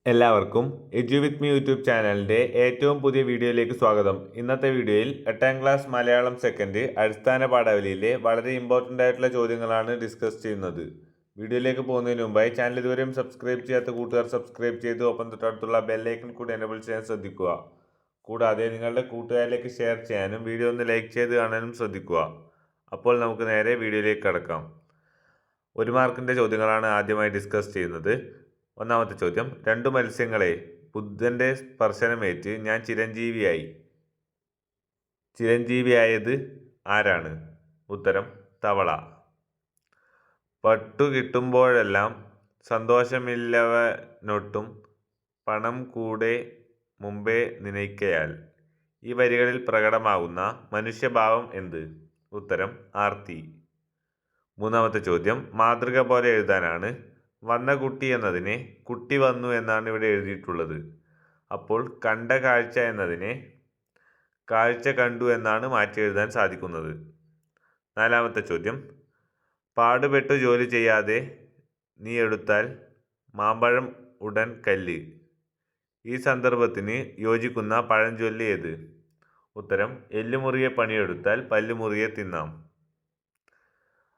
എല്ലാവർക്കും edu with me YouTube ചാനലിൻ്റെ ഏറ്റവും പുതിയ വീഡിയോയിലേക്ക് സ്വാഗതം. ഇന്നത്തെ വീഡിയോയിൽ 8ാം ക്ലാസ് മലയാളം സെക്കൻഡ് അടിസ്ഥാന പാഠാവലിയിലെ വളരെ ഇമ്പോർട്ടൻ്റ് ആയിട്ടുള്ള ചോദ്യങ്ങളാണ് ഡിസ്കസ് ചെയ്യുന്നത്. വീഡിയോയിലേക്ക് പോകുന്നതിന് മുമ്പായി ചാനൽ ഇതുവരെയും സബ്സ്ക്രൈബ് ചെയ്യാത്ത കൂട്ടുകാർ സബ്സ്ക്രൈബ് ചെയ്ത് ഒപ്പം തൊട്ടടുത്തുള്ള ബെല്ലൈക്കൺ കൂടി എനേബിൾ ചെയ്യാൻ ശ്രദ്ധിക്കുക. കൂടാതെ നിങ്ങളുടെ കൂട്ടുകാരിലേക്ക് ഷെയർ ചെയ്യാനും വീഡിയോ ഒന്ന് ലൈക്ക് ചെയ്ത് കാണാനും ശ്രദ്ധിക്കുക. അപ്പോൾ നമുക്ക് നേരെ വീഡിയോയിലേക്ക് കടക്കാം. 1 മാർക്കിൻ്റെ ചോദ്യങ്ങളാണ് ആദ്യമായി ഡിസ്കസ് ചെയ്യുന്നത്. ഒന്നാമത്തെ ചോദ്യം, 2 മത്സ്യങ്ങളെ ബുദ്ധൻ്റെ സ്പർശനമേറ്റ് ഞാൻ ചിരഞ്ജീവിയായി. ചിരഞ്ജീവിയായത് ആരാണ്? ഉത്തരം തവള. പട്ടു കിട്ടുമ്പോഴെല്ലാം സന്തോഷമില്ലവനൊട്ടും പണം കൂടെ മുമ്പേ നനയ്ക്കയാൽ. ഈ വരികളിൽ പ്രകടമാകുന്ന മനുഷ്യഭാവം എന്ത്? ഉത്തരം ആർത്തി. മൂന്നാമത്തെ ചോദ്യം, മാതൃക പോലെ എഴുതാനാണ്. വന്ന കുട്ടി എന്നതിനെ കുട്ടി വന്നു എന്നാണ് ഇവിടെ എഴുതിയിട്ടുള്ളത്. അപ്പോൾ കണ്ട കാഴ്ച എന്നതിനെ കാഴ്ച കണ്ടു എന്നാണ് മാറ്റി എഴുതാൻ സാധിക്കുന്നത്. നാലാമത്തെ ചോദ്യം, പാടുപെട്ടു ജോലി ചെയ്യാതെ നീ എടുത്താൽ മാമ്പഴം ഉടൻ കല്ല്. ഈ സന്ദർഭത്തിന് യോജിക്കുന്ന പഴഞ്ചൊല്ല് ഏത്? ഉത്തരം എല്ലുമുറിയെ പണിയെടുത്താൽ പല്ലുമുറിയെ തിന്നാം.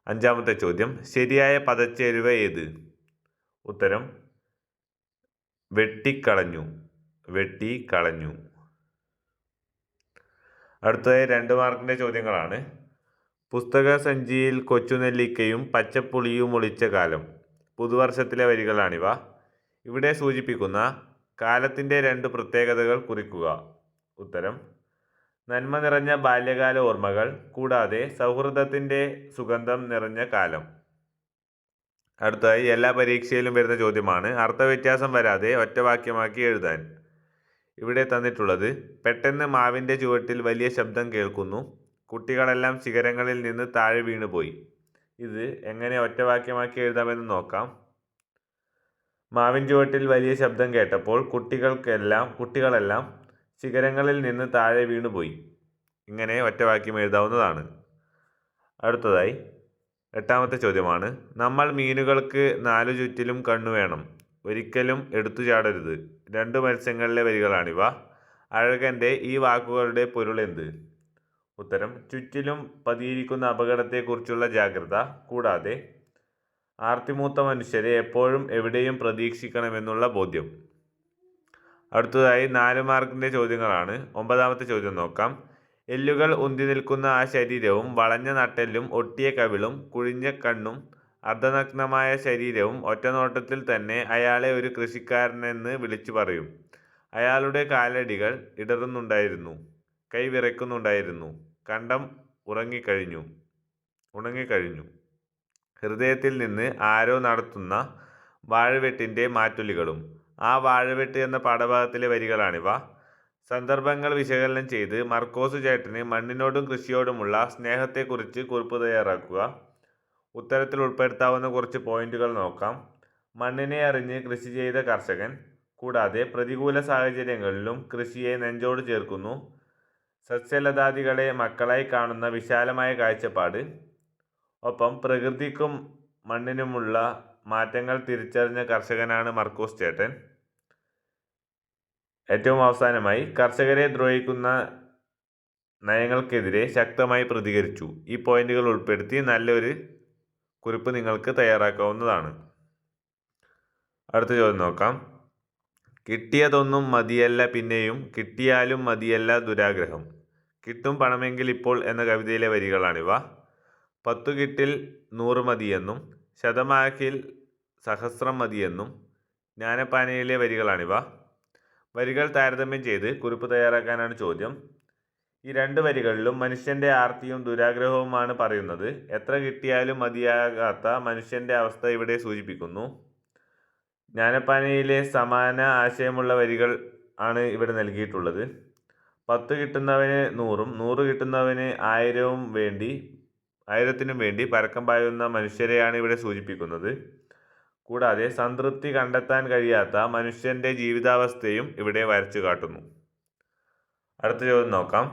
അഞ്ചാമത്തെ ചോദ്യം, ശരിയായ പദച്ചേരുവ ഏത്? ഉത്തരം വെട്ടിക്കളഞ്ഞു. വെട്ടിക്കളഞ്ഞു. അടുത്തതായി 2 മാർക്കിൻ്റെ ചോദ്യങ്ങളാണ്. പുസ്തക സഞ്ചിയിൽ കൊച്ചുനെല്ലിക്കയും പച്ചപ്പുളിയും ഒളിച്ച കാലം. പുതുവർഷത്തിലെ വരികളാണിവ. ഇവിടെ സൂചിപ്പിക്കുന്ന കാലത്തിൻ്റെ 2 പ്രത്യേകതകൾ കുറിക്കുക. ഉത്തരം നന്മ നിറഞ്ഞ ബാല്യകാല ഓർമ്മകൾ കൂടാതെ സൗഹൃദത്തിൻ്റെ സുഗന്ധം നിറഞ്ഞ കാലം. അടുത്തതായി എല്ലാ പരീക്ഷയിലും വരുന്ന ചോദ്യമാണ്. അർത്ഥവ്യത്യാസം വരാതെ ഒറ്റവാക്യമാക്കി എഴുതാൻ. ഇവിടെ തന്നിട്ടുള്ളത്, പെട്ടെന്ന് മാവിൻ്റെ ചുവട്ടിൽ വലിയ ശബ്ദം കേൾക്കുന്നു. കുട്ടികളെല്ലാം ശിഖരങ്ങളിൽ നിന്ന് താഴെ വീണുപോയി. ഇത് എങ്ങനെ ഒറ്റവാക്യമാക്കി എഴുതാമെന്ന് നോക്കാം. മാവിൻ ചുവട്ടിൽ വലിയ ശബ്ദം കേട്ടപ്പോൾ കുട്ടികളെല്ലാം ശിഖരങ്ങളിൽ നിന്ന് താഴെ വീണുപോയി. ഇങ്ങനെ ഒറ്റവാക്യം എഴുതാവുന്നതാണ്. അടുത്തതായി 8ാമത്തെ ചോദ്യമാണ്. നമ്മൾ മീനുകൾക്ക് 4 ചുറ്റിലും കണ്ണു വേണം, ഒരിക്കലും എടുത്തു ചാടരുത്. 2 മത്സ്യങ്ങളിലെ വരികളാണിവ. അഴകൻ്റെ ഈ വാക്കുകളുടെ പൊരുളെന്ത്? ഉത്തരം ചുറ്റിലും പതിയിരിക്കുന്ന അപകടത്തെക്കുറിച്ചുള്ള ജാഗ്രത കൂടാതെ ആർത്തിമൂത്ത മനുഷ്യരെ എപ്പോഴും എവിടെയും പ്രതീക്ഷിക്കണമെന്നുള്ള ബോധ്യം. അടുത്തതായി 4 മാർക്കിൻ്റെ ചോദ്യങ്ങളാണ്. 9ാമത്തെ ചോദ്യം നോക്കാം. എല്ലുകൾ ഉന്തി നിൽക്കുന്ന ആ ശരീരവും വളഞ്ഞ നട്ടെല്ലും ഒട്ടിയ കവിളും കുഴിഞ്ഞ കണ്ണും അർദ്ധനഗ്നമായ ശരീരവും ഒറ്റനോട്ടത്തിൽ തന്നെ അയാളെ ഒരു കൃഷിക്കാരനെന്ന് വിളിച്ചു പറയും. അയാളുടെ കാലടികൾ ഇടറുന്നുണ്ടായിരുന്നു, കൈ വിറയ്ക്കുന്നുണ്ടായിരുന്നു, കണ്ടം ഉണങ്ങിക്കഴിഞ്ഞു. ഹൃദയത്തിൽ നിന്ന് ആരോ നടത്തുന്ന വാഴവെട്ടിൻ്റെ മാറ്റൊലികളും. ആ വാഴവെട്ട് എന്ന പാഠഭാഗത്തിലെ വരികളാണിവ. സന്ദർഭങ്ങൾ വിശകലനം ചെയ്ത് മർക്കോസ് ചേട്ടന് മണ്ണിനോടും കൃഷിയോടുമുള്ള സ്നേഹത്തെക്കുറിച്ച് കുറിപ്പ് തയ്യാറാക്കുക. ഉത്തരത്തിൽ ഉൾപ്പെടുത്താവുന്ന കുറച്ച് പോയിന്റുകൾ നോക്കാം. മണ്ണിനെ അറിഞ്ഞ് കൃഷി ചെയ്ത കർഷകൻ, കൂടാതെ പ്രതികൂല സാഹചര്യങ്ങളിലും കൃഷിയെ നെഞ്ചോട് ചേർക്കുന്നു. സസ്യലതാദികളെ മക്കളായി കാണുന്ന വിശാലമായ കാഴ്ചപ്പാട്. ഒപ്പം പ്രകൃതിക്കും മണ്ണിനുമുള്ള മാറ്റങ്ങൾ തിരിച്ചറിഞ്ഞ കർഷകനാണ് മർക്കോസ് ചേട്ടൻ. ഏറ്റവും അവസാനമായി കർഷകരെ ദ്രോഹിക്കുന്ന നയങ്ങൾക്കെതിരെ ശക്തമായി പ്രതികരിച്ചു. ഈ പോയിന്റുകൾ ഉൾപ്പെടുത്തി നല്ലൊരു കുറിപ്പ് നിങ്ങൾക്ക് തയ്യാറാക്കാവുന്നതാണ്. അടുത്ത ചോദ്യം നോക്കാം. കിട്ടിയതൊന്നും മതിയല്ല പിന്നെയും കിട്ടിയാലും മതിയല്ല ദുരാഗ്രഹം. കിട്ടും പണമെങ്കിൽ ഇപ്പോൾ എന്ന കവിതയിലെ വരികളാണിവ. 10 കിട്ടിൽ 100 മതിയെന്നും ശതമാക്കിൽ സഹസ്രം മതിയെന്നും ജ്ഞാനപ്പാനയിലെ വരികളാണിവ. വരികൾ താരതമ്യം ചെയ്ത് കുറിപ്പ് തയ്യാറാക്കാനാണ് ചോദ്യം. ഈ 2 വരികളിലും മനുഷ്യൻ്റെ ആർത്തിയും ദുരാഗ്രഹവുമാണ് പറയുന്നത്. എത്ര കിട്ടിയാലും മതിയാകാത്ത മനുഷ്യൻ്റെ അവസ്ഥ ഇവിടെ സൂചിപ്പിക്കുന്നു. ജ്ഞാനപ്പാനയിലെ സമാന ആശയമുള്ള വരികൾ ആണ് ഇവിടെ നൽകിയിട്ടുള്ളത്. 10 കിട്ടുന്നവന് 100ഉം 100 കിട്ടുന്നവന് 1000ത്തിനും വേണ്ടി പരക്കം പായുന്ന മനുഷ്യരെയാണ് ഇവിടെ സൂചിപ്പിക്കുന്നത്. കൂടാതെ സംതൃപ്തി കണ്ടെത്താൻ കഴിയാത്ത മനുഷ്യൻ്റെ ജീവിതാവസ്ഥയും ഇവിടെ വരച്ചു കാട്ടുന്നു. അടുത്ത ചോദ്യം നോക്കാം.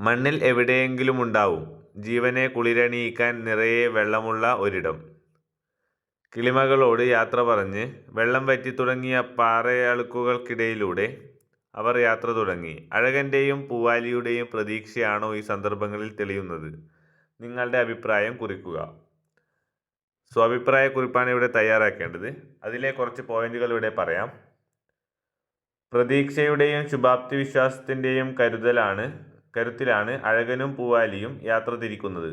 മണ്ണിൽ എവിടെയെങ്കിലും ഉണ്ടാവും ജീവനെ കുളിരണിയിക്കാൻ നിറയെ വെള്ളമുള്ള ഒരിടം. കിളിമകളോട് യാത്ര പറഞ്ഞ് വെള്ളം വറ്റി തുടങ്ങിയ പാറയളുക്കുകൾക്കിടയിലൂടെ അവർ യാത്ര തുടങ്ങി. അഴകൻ്റെയും പൂവാലിയുടെയും പ്രതീക്ഷയാണോ ഈ സന്ദർഭങ്ങളിൽ തെളിയുന്നത്? നിങ്ങളുടെ അഭിപ്രായം കുറിക്കുക. അഭിപ്രായക്കുറിപ്പാണ് ഇവിടെ തയ്യാറാക്കേണ്ടത്. അതിലെ കുറച്ച് പോയിന്റുകൾ ഇവിടെ പറയാം. പ്രതീക്ഷയുടെയും ശുഭാപ്തി വിശ്വാസത്തിൻ്റെയും കരുത്തിലാണ് അഴകനും പൂവാലിയും യാത്ര തിരിക്കുന്നത്.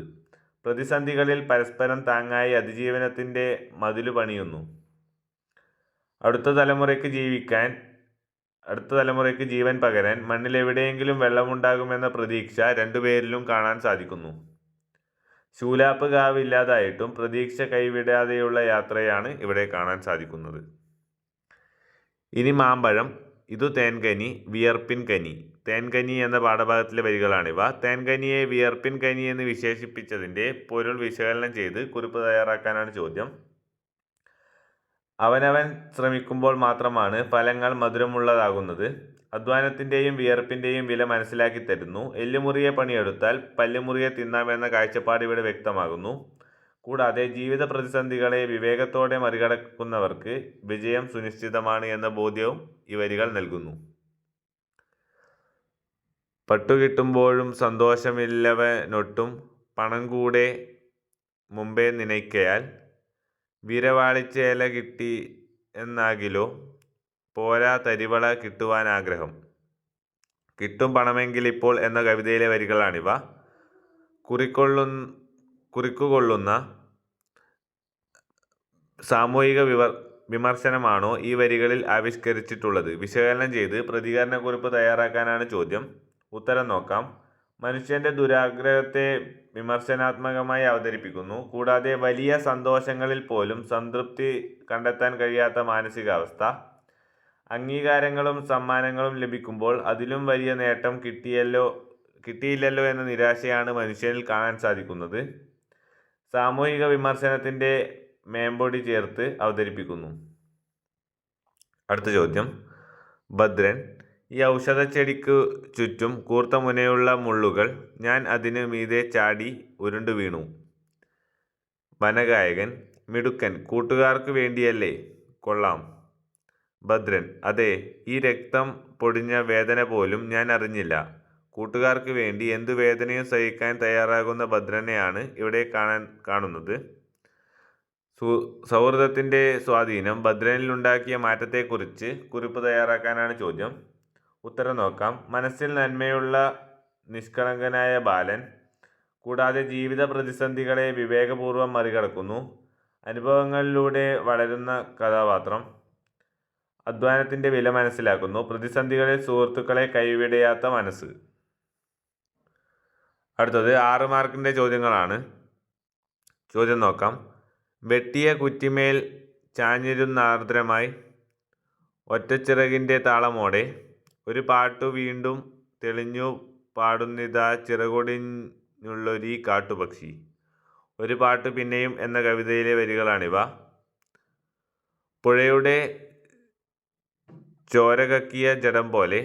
പ്രതിസന്ധികളിൽ പരസ്പരം താങ്ങായി അതിജീവനത്തിൻ്റെ മതിലു പണിയുന്നു. അടുത്ത തലമുറയ്ക്ക് ജീവൻ പകരാൻ മണ്ണിലെവിടെയെങ്കിലും വെള്ളമുണ്ടാകുമെന്ന പ്രതീക്ഷ രണ്ടുപേരിലും കാണാൻ സാധിക്കുന്നു. ശൂലാപ്പ് കാവ് ഇല്ലാതായിട്ടും പ്രതീക്ഷ കൈവിടാതെയുള്ള യാത്രയാണ് ഇവിടെ കാണാൻ സാധിക്കുന്നത്. ഇനി മാമ്പഴം, ഇതു തേൻകനി, വിയർപ്പിൻ കനി. തേൻകനി എന്ന പാഠഭാഗത്തിലെ വരികളാണിവ. തേൻകനിയെ വിയർപ്പിൻ കനി എന്ന് വിശേഷിപ്പിച്ചതിൻ്റെ പൊരുൾ വിശകലനം ചെയ്ത് കുറിപ്പ് തയ്യാറാക്കാനാണ് ചോദ്യം. അവനവൻ ശ്രമിക്കുമ്പോൾ മാത്രമാണ് ഫലങ്ങൾ മധുരമുള്ളതാകുന്നത്. അധ്വാനത്തിൻ്റെയും വിയർപ്പിൻ്റെയും വില മനസ്സിലാക്കി തരുന്നു. എല്ലുമുറിയെ പണിയെടുത്താൽ പല്ലുമുറിയെ തിന്നാമെന്ന കാഴ്ചപ്പാട് ഇവിടെ വ്യക്തമാകുന്നു. കൂടാതെ ജീവിത പ്രതിസന്ധികളെ വിവേകത്തോടെ മറികടക്കുന്നവർക്ക് വിജയം സുനിശ്ചിതമാണ് എന്ന ബോധ്യവും ഈ വരികൾ നൽകുന്നു. പട്ടുകിട്ടുമ്പോഴും സന്തോഷമില്ലവനൊട്ടും പണം കൂടെ മുമ്പേ നനയ്ക്കയാൽ വിരവാളിച്ചേല കിട്ടി എന്നാകിലോ പോരാ തരിവള കിട്ടുവാൻ ആഗ്രഹം. കിട്ടും പണമെങ്കിൽ ഇപ്പോൾ എന്ന കവിതയിലെ വരികളാണിവ. കുറിക്കുകൊള്ളുന്ന സാമൂഹിക വിമർശനമാണോ ഈ വരികളിൽ ആവിഷ്കരിച്ചിട്ടുള്ളത്? വിശകലനം ചെയ്ത് പ്രതികരണക്കുറിപ്പ് തയ്യാറാക്കാനാണ് ചോദ്യം. ഉത്തരം നോക്കാം. മനുഷ്യൻ്റെ ദുരാഗ്രഹത്തെ വിമർശനാത്മകമായി അവതരിപ്പിക്കുന്നു. കൂടാതെ വലിയ സന്തോഷങ്ങളിൽ പോലും സംതൃപ്തി കണ്ടെത്താൻ കഴിയാത്ത മാനസികാവസ്ഥ, അംഗീകാരങ്ങളും സമ്മാനങ്ങളും ലഭിക്കുമ്പോൾ അതിലും വലിയ നേട്ടം കിട്ടിയില്ലല്ലോ എന്ന നിരാശയാണ് മനുഷ്യനിൽ കാണാൻ സാധിക്കുന്നത്. സാമൂഹിക വിമർശനത്തിൻ്റെ മേമ്പൊടി ചേർത്ത് അവതരിപ്പിക്കുന്നു. അടുത്ത ചോദ്യം. ഭദ്രൻ, ഈ ഔഷധച്ചെടിക്കു ചുറ്റും കൂർത്ത മുനയുള്ള മുള്ളുകൾ, ഞാൻ അതിന് മീതെ ചാടി ഉരുണ്ടു വീണു. വനഗായകൻ, മിടുക്കൻ, കൂട്ടുകാർക്ക് വേണ്ടിയല്ലേ? കൊള്ളാം. ഭദ്രൻ, അതെ, ഈ രക്തം പൊടിഞ്ഞ വേദന പോലും ഞാൻ അറിഞ്ഞില്ല. കൂട്ടുകാർക്ക് വേണ്ടി എന്തു വേദനയും സഹിക്കാൻ തയ്യാറാകുന്ന ഭദ്രനെയാണ് ഇവിടെ കാണുന്നത്. സൗഹൃദത്തിൻ്റെ സ്വാധീനം ഭദ്രനിലുണ്ടാക്കിയ മാറ്റത്തെക്കുറിച്ച് കുറിപ്പ് തയ്യാറാക്കാനാണ് ചോദ്യം. ഉത്തരം നോക്കാം. മനസ്സിൽ നന്മയുള്ള നിഷ്കളങ്കനായ ബാലൻ, കൂടാതെ ജീവിത പ്രതിസന്ധികളെ വിവേകപൂർവ്വം മറികടക്കുന്നു. അനുഭവങ്ങളിലൂടെ വളരുന്ന കഥാപാത്രം, അധ്വാനത്തിൻ്റെ വില മനസ്സിലാക്കുന്നു. പ്രതിസന്ധികളിൽ സുഹൃത്തുക്കളെ കൈവിടാത്ത മനസ്സ്. അടുത്തത് 6 മാർക്കിൻ്റെ ചോദ്യങ്ങളാണ്. ചോദ്യം നോക്കാം. വെട്ടിയ കുറ്റിമേൽ ചാഞ്ഞിരുന്നാർദ്രമായി ഒറ്റച്ചിറകിൻ്റെ താളമോടെ ഒരു പാട്ടു വീണ്ടും തെളിഞ്ഞു പാടുന്നിതാ ചിറകൊടിഞ്ഞുള്ളൊരീ കാട്ടുപക്ഷി. ഒരു പാട്ട് പിന്നെയും എന്ന കവിതയിലെ വരികളാണിവ. പുഴയുടെ ചോരകക്കിയ ജഡം പോലെ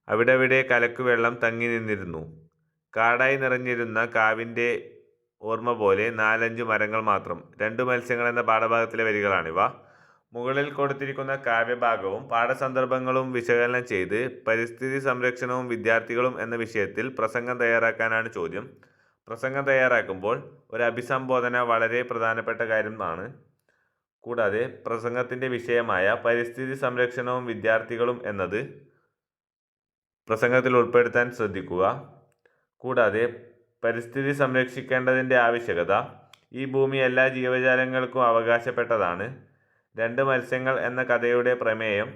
അവിടവിടെ കലക്കുവെള്ളം തങ്ങി നിന്നിരുന്നു. കാടായി നിറഞ്ഞിരുന്ന കാവിൻ്റെ ഓർമ്മ പോലെ 4-5 മരങ്ങൾ മാത്രം. 2 മത്സ്യങ്ങൾ എന്ന പാഠഭാഗത്തിലെ വരികളാണിവ. മുകളിൽ കൊടുത്തിരിക്കുന്ന കാവ്യഭാഗവും പാഠസന്ദർഭങ്ങളും വിശകലനം ചെയ്ത് പരിസ്ഥിതി സംരക്ഷണവും വിദ്യാർത്ഥികളും എന്ന വിഷയത്തിൽ പ്രസംഗം തയ്യാറാക്കാനാണ് ചോദ്യം. പ്രസംഗം തയ്യാറാക്കുമ്പോൾ ഒരു അഭിസംബോധന വളരെ പ്രധാനപ്പെട്ട കാര്യമാണ്. കൂടാതെ പ്രസംഗത്തിൻ്റെ വിഷയമായ പരിസ്ഥിതി സംരക്ഷണവും വിദ്യാർത്ഥികളും എന്നത് പ്രസംഗത്തിൽ ഉൾപ്പെടുത്താൻ ശ്രദ്ധിക്കുക. കൂടാതെ പരിസ്ഥിതി സംരക്ഷിക്കേണ്ടതിൻ്റെ ആവശ്യകത, ഈ ഭൂമി എല്ലാ ജീവജാലങ്ങൾക്കും അവകാശപ്പെട്ടതാണ്, 2 മത്സ്യങ്ങൾ എന്ന കഥയുടെ പ്രമേയം,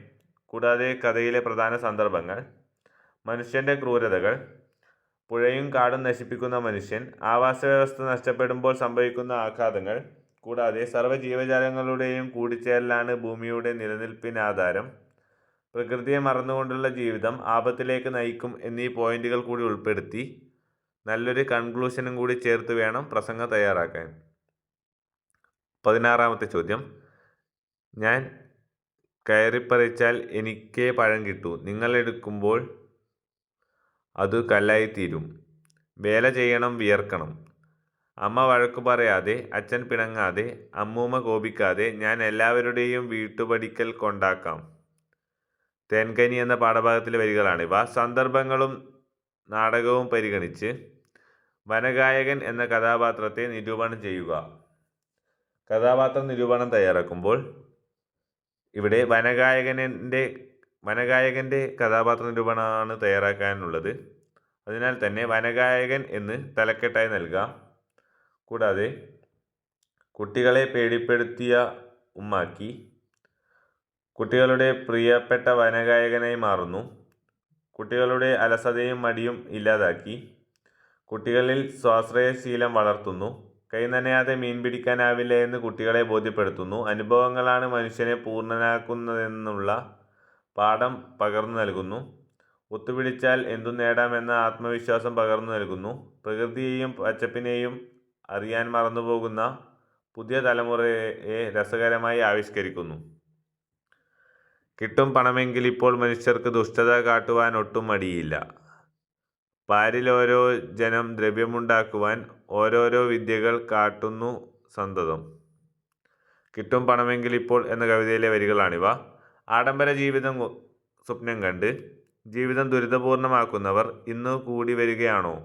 കൂടാതെ കഥയിലെ പ്രധാന സന്ദർഭങ്ങൾ, മനുഷ്യൻ്റെ ക്രൂരതകൾ, പുഴയും കാടും നശിപ്പിക്കുന്ന മനുഷ്യൻ, ആവാസവ്യവസ്ഥ നഷ്ടപ്പെടുമ്പോൾ സംഭവിക്കുന്ന ആഘാതങ്ങൾ, കൂടാതെ സർവ്വ ജീവജാലങ്ങളുടെയും കൂടിച്ചേരലാണ് ഭൂമിയുടെ നിലനിൽപ്പിനാധാരം, പ്രകൃതിയെ മറന്നുകൊണ്ടുള്ള ജീവിതം ആപത്തിലേക്ക് നയിക്കും എന്നീ പോയിന്റുകൾ കൂടി ഉൾപ്പെടുത്തി നല്ലൊരു കൺക്ലൂഷനും കൂടി ചേർത്ത് വേണം പ്രസംഗം തയ്യാറാക്കാൻ. 16-ാമത്തെ ചോദ്യം. ഞാൻ കയറിപ്പറിച്ചാൽ എനിക്കേ പഴം കിട്ടൂ, നിങ്ങൾ എടുക്കുമ്പോൾ അത് കല്ലായിത്തീരും. വേല ചെയ്യണം, വിയർക്കണം. അമ്മ വഴക്കു പറയാതെ, അച്ഛൻ പിണങ്ങാതെ, അമ്മൂമ്മ കോപിക്കാതെ, ഞാൻ എല്ലാവരുടെയും വീട്ടുപടിക്കൽ കൊണ്ടാക്കാം. തേൻകനി എന്ന പാഠഭാഗത്തിലെ വരികളാണിവ. സന്ദർഭങ്ങളും നാടകവും പരിഗണിച്ച് വനഗായകൻ എന്ന കഥാപാത്രത്തെ നിരൂപണം ചെയ്യുക. കഥാപാത്ര നിരൂപണം തയ്യാറാക്കുമ്പോൾ ഇവിടെ വനഗായകൻ്റെ കഥാപാത്ര നിരൂപണമാണ് തയ്യാറാക്കാനുള്ളത്. അതിനാൽ തന്നെ വനഗായകൻ എന്ന് തലക്കെട്ടായി നൽകാം. കൂടാതെ കുട്ടികളെ പേടിപ്പെടുത്തിയ ഉമ്മാക്കി കുട്ടികളുടെ പ്രിയപ്പെട്ട വനഗായകനായി മാറുന്നു. കുട്ടികളുടെ അലസതയും മടിയും ഇല്ലാതാക്കി. കുട്ടികളിൽ സ്വാശ്രയശീലം വളർത്തുന്നു. കൈ നനയാതെ മീൻ പിടിക്കാനാവില്ല എന്ന് കുട്ടികളെ ബോധ്യപ്പെടുത്തുന്നു. അനുഭവങ്ങളാണ് മനുഷ്യനെ പൂർണ്ണനാക്കുന്നതെന്നുള്ള പാഠം പകർന്നു നൽകുന്നു. ഒത്തുപിടിച്ചാൽ എന്തും നേടാമെന്ന ആത്മവിശ്വാസം പകർന്നു നൽകുന്നു. പ്രകൃതിയെയും പച്ചപ്പിനെയും അറിയാൻ മറന്നുപോകുന്ന പുതിയ തലമുറയെ രസകരമായി ആവിഷ്കരിക്കുന്നു. കിട്ടും പണമെങ്കിൽ ഇപ്പോൾ മനുഷ്യർക്ക് ദുഷ്ടത കാട്ടുവാൻ ഒട്ടും മടിയില്ല. പാരിൽ ഓരോ ജനം ദ്രവ്യമുണ്ടാക്കുവാൻ ഓരോരോ വിദ്യകൾ കാട്ടുന്നു സന്തതം. കിട്ടും പണമെങ്കിൽ ഇപ്പോൾ എന്ന കവിതയിലെ വരികളാണിവ. ആഡംബര ജീവിതം സ്വപ്നം കണ്ട് ജീവിതം ദുരിതപൂർണമാക്കുന്നവർ ഇന്നു കൂടി വരികയാണോ?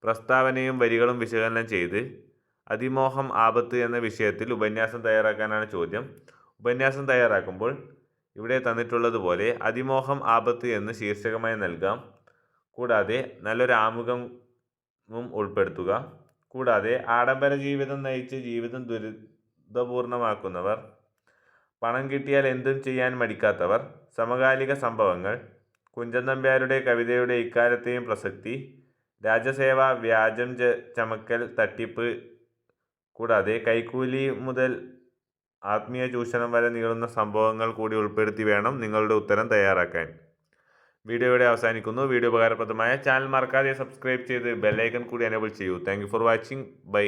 പ്രസ്താവനയും വരികളും വിശകലനം ചെയ്ത് അതിമോഹം ആപത്ത് എന്ന വിഷയത്തിൽ ഉപന്യാസം തയ്യാറാക്കാനാണ് ചോദ്യം. ഉപന്യാസം തയ്യാറാക്കുമ്പോൾ ഇവിടെ തന്നിട്ടുള്ളതുപോലെ അതിമോഹം ആപത്ത് എന്ന് ശീർഷകമായി നൽകാം. കൂടാതെ നല്ലൊരു ആമുഖവും ഉൾപ്പെടുത്തുക. കൂടാതെ ആഡംബര ജീവിതം നയിച്ച് ജീവിതം ദുരിതപൂർണമാക്കുന്നവർ, പണം കിട്ടിയാൽ എന്തും ചെയ്യാൻ മടിക്കാത്തവർ, സമകാലിക സംഭവങ്ങൾ, കുഞ്ചൻ നമ്പ്യാരുടെ കവിതയുടെ ഇക്കാലത്തെയും പ്രസക്തി, രാജസേവ, വ്യാജം ചമക്കൽ, തട്ടിപ്പ്, കൂടാതെ കൈക്കൂലി മുതൽ ആത്മീയ ചൂഷണം വരെ നീളുന്ന സംഭവങ്ങൾ കൂടി ഉൾപ്പെടുത്തി വേണം നിങ്ങളുടെ ഉത്തരം തയ്യാറാക്കാൻ. വീഡിയോ ഇവിടെ അവസാനിക്കുന്നു. വീഡിയോ ഉപകാരപ്രദമായ ചാനൽ മറക്കാതെ സബ്സ്ക്രൈബ് ചെയ്ത് ബെല്ലൈക്കൺ കൂടി എനേബിൾ ചെയ്യൂ. Thank you for watching. By.